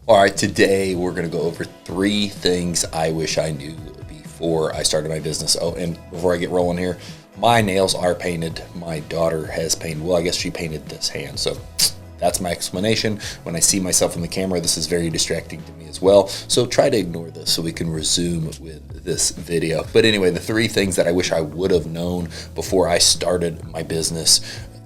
All right, today we're going to go over 3 things I wish I knew before I started my business. Oh, and before I get rolling here, my nails are painted. My daughter has painted, well, I guess she painted this hand. So that's my explanation. When I see myself in the camera, this is very distracting to me as well. So try to ignore this so we can resume with this video. But anyway, the 3 things that I wish I would have known before I started my business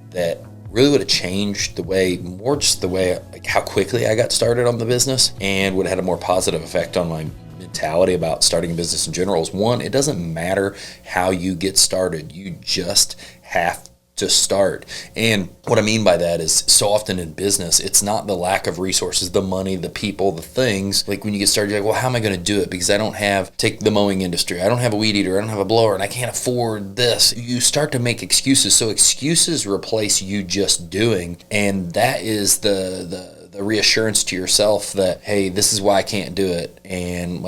that really would have changed the way, more just the way, like how quickly I got started on the business, and would have had a more positive effect on my mentality about starting a business in general. Is 1, it doesn't matter how you get started. You just have to start. And what I mean by that is, so often in business, it's not the lack of resources, the money, the people, the things. Like when you get started, you're like, well, how am I going to do it? Because I don't have, take the mowing industry, I don't have a weed eater, I don't have a blower, and I can't afford this. You start to make excuses. So excuses replace you just doing. And that is the reassurance to yourself that, hey, this is why I can't do it, and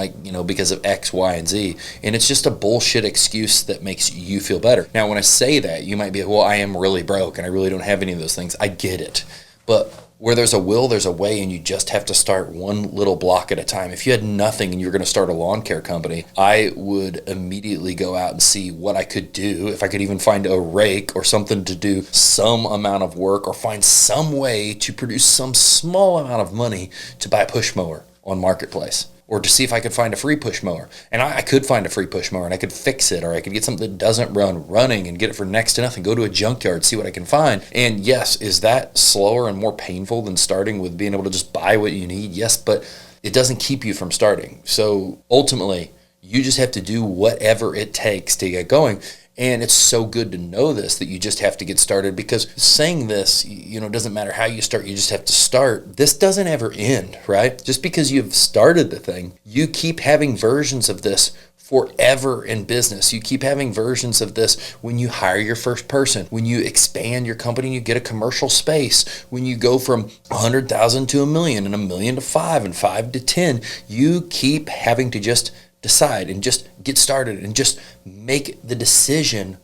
because of X, Y, and Z. And it's just a bullshit excuse that makes you feel better. Now, when I say that, you might be like, well, I am really broke and I really don't have any of those things. I get it. But where there's a will, there's a way, and you just have to start one little block at a time. If you had nothing and you were going to start a lawn care company, I would immediately go out and see what I could do. If I could even find a rake or something to do some amount of work, or find some way to produce some small amount of money to buy a push mower on Marketplace, or to see if I could find a free push mower. And I could find a free push mower and I could fix it, or I could get something that doesn't run running and get it for next to nothing, go to a junkyard, see what I can find. And yes, is that slower and more painful than starting with being able to just buy what you need? Yes, but it doesn't keep you from starting. So ultimately, you just have to do whatever it takes to get going. And it's so good to know this, that you just have to get started, because saying this, doesn't matter how you start, you just have to start. This doesn't ever end, right? Just because you've started the thing, you keep having versions of this forever in business. You keep having versions of this when you hire your first person, when you expand your company, you get a commercial space, when you go from 100,000 to 1 million, and 1 million to 5, and 5 to 10. You keep having to just decide and just get started and just make the decision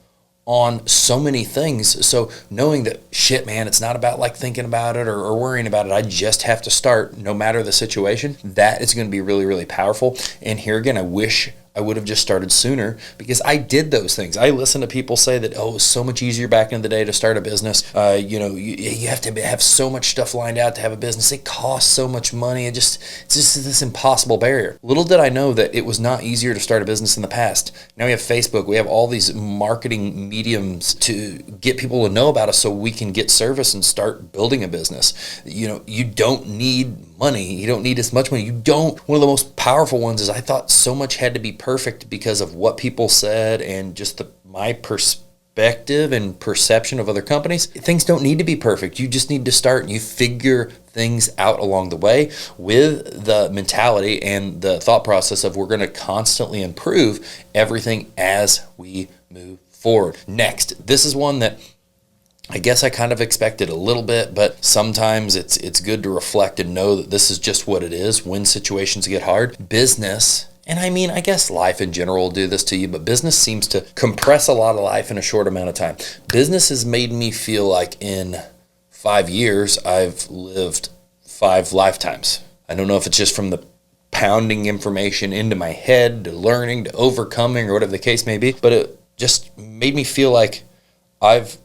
on so many things. So knowing that, shit, man, it's not about like thinking about it or worrying about it. I just have to start no matter the situation. That is going to be really, really powerful. And here again, I wish I would have just started sooner, because I did those things. I listen to people say that, oh, it was so much easier back in the day to start a business. You have to have so much stuff lined out to have a business. It costs so much money. It's just this impossible barrier. Little did I know that it was not easier to start a business in the past. Now we have Facebook. We have all these marketing mediums to get people to know about us so we can get service and start building a business. You don't need money. You don't need as much money. One of the most powerful ones is, I thought so much had to be perfect because of what people said and just my perspective and perception of other companies. Things don't need to be perfect. You just need to start, and you figure things out along the way with the mentality and the thought process of, we're going to constantly improve everything as we move forward. Next, this is one that I guess I kind of expected a little bit, but sometimes it's good to reflect and know that this is just what it is when situations get hard. Business, and I guess life in general will do this to you, but business seems to compress a lot of life in a short amount of time. Business has made me feel like in 5 years, I've lived 5 lifetimes. I don't know if it's just from the pounding information into my head, to learning, to overcoming, or whatever the case may be, but it just made me feel like I've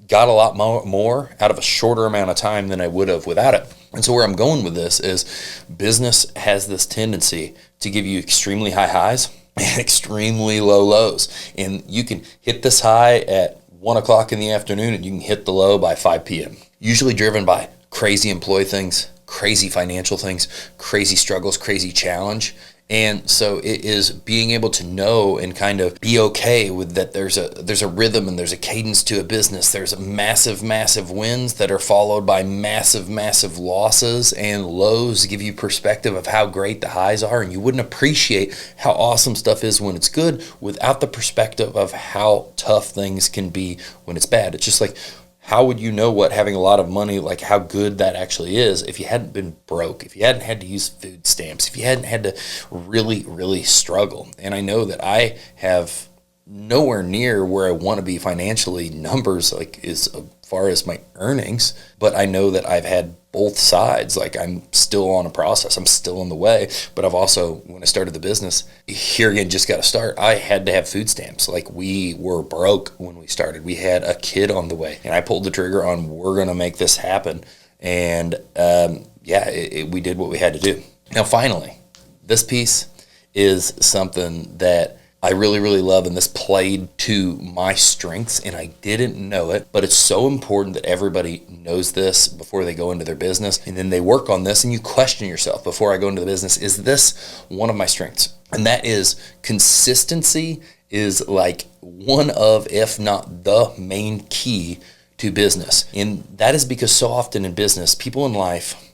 got a lot more out of a shorter amount of time than I would have without it. And so where I'm going with this is, business has this tendency to give you extremely high highs and extremely low lows. And you can hit this high at 1 o'clock in the afternoon, and you can hit the low by 5 p.m. Usually driven by crazy employee things, crazy financial things, crazy struggles, crazy challenge. And so it is being able to know and kind of be okay with that. There's a rhythm and there's a cadence to a business. There's a massive wins that are followed by massive losses, and lows give you perspective of how great the highs are. And you wouldn't appreciate how awesome stuff is when it's good without the perspective of how tough things can be when it's bad. It's just like, how would you know what having a lot of money, like how good that actually is, if you hadn't been broke, if you hadn't had to use food stamps, if you hadn't had to really struggle? And I know that I have nowhere near where I want to be financially. Numbers like is a far as my earnings, but I know that I've had both sides. Like, I'm still on a process. I'm still in the way, but I've also, when I started the business, here again, just got to start. I had to have food stamps. Like, we were broke when we started. We had a kid on the way, and I pulled the trigger on, we're going to make this happen. And we did what we had to do. Now, finally, this piece is something that I really, really love, and this played to my strengths, and I didn't know it, but it's so important that everybody knows this before they go into their business, and then they work on this, and you question yourself before I go into the business, is this one of my strengths? And that is consistency is like one of, if not the main key to business. And that is because so often in business, people in life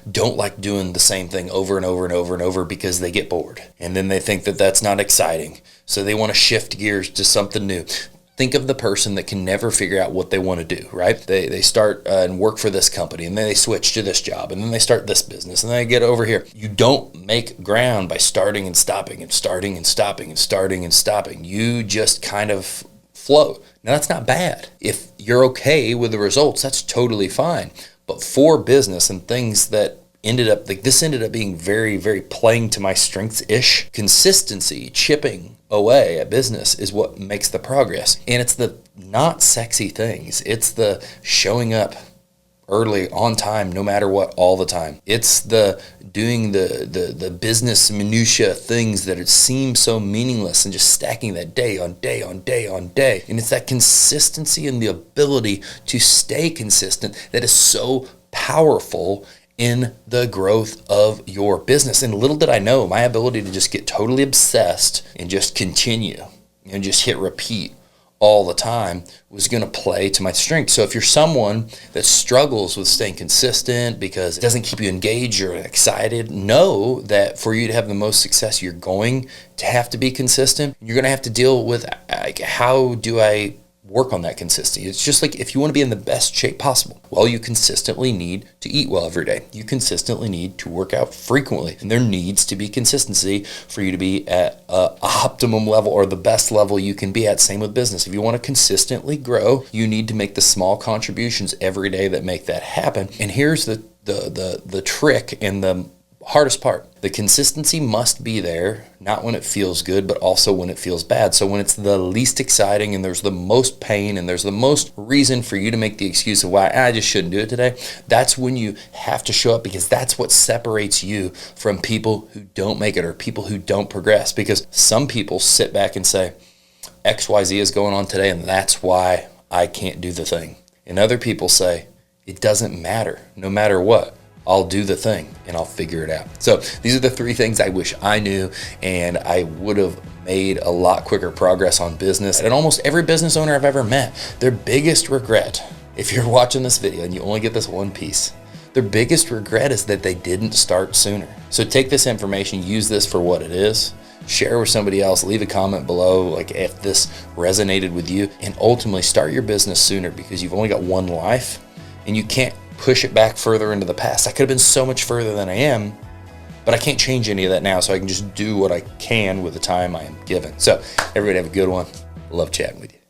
don't like doing the same thing over and over and over and over because they get bored. And then they think that that's not exciting. So they want to shift gears to something new. Think of the person that can never figure out what they want to do, right? They start and work for this company, and then they switch to this job, and then they start this business, and then they get over here. You don't make ground by starting and stopping and starting and stopping and starting and stopping. You just kind of flow. Now, that's not bad. If you're okay with the results, that's totally fine. But for business and things that ended up being very, very playing to my strengths-ish, consistency, chipping away at business is what makes the progress. And it's the not sexy things. It's the showing up early, on time, no matter what, all the time. It's the doing the business minutia things that it seems so meaningless and just stacking that day on day on day on day. And it's that consistency and the ability to stay consistent that is so powerful in the growth of your business. And little did I know, my ability to just get totally obsessed and just continue and just hit repeat all the time was going to play to my strength. So if you're someone that struggles with staying consistent because it doesn't keep you engaged or excited, know that for you to have the most success, you're going to have to be consistent. You're going to have to deal with, like, how do I work on that consistency? It's just like, if you want to be in the best shape possible, well, you consistently need to eat well every day. You consistently need to work out frequently. And there needs to be consistency for you to be at an optimum level, or the best level you can be at. Same with business. If you want to consistently grow, you need to make the small contributions every day that make that happen. And here's the trick and the hardest part. The consistency must be there, not when it feels good, but also when it feels bad. So when it's the least exciting and there's the most pain and there's the most reason for you to make the excuse of why I just shouldn't do it today, that's when you have to show up, because that's what separates you from people who don't make it or people who don't progress. Because some people sit back and say, XYZ is going on today and that's why I can't do the thing. And other people say, it doesn't matter, no matter what. I'll do the thing and I'll figure it out. So these are the 3 things I wish I knew, and I would have made a lot quicker progress on business. And almost every business owner I've ever met, their biggest regret, if you're watching this video and you only get this one piece, their biggest regret is that they didn't start sooner. So take this information, use this for what it is, share with somebody else, leave a comment below, like, if this resonated with you, and ultimately start your business sooner, because you've only got one life and you can't push it back further into the past. I could have been so much further than I am, but I can't change any of that now, so I can just do what I can with the time I am given. So everybody have a good one. Love chatting with you.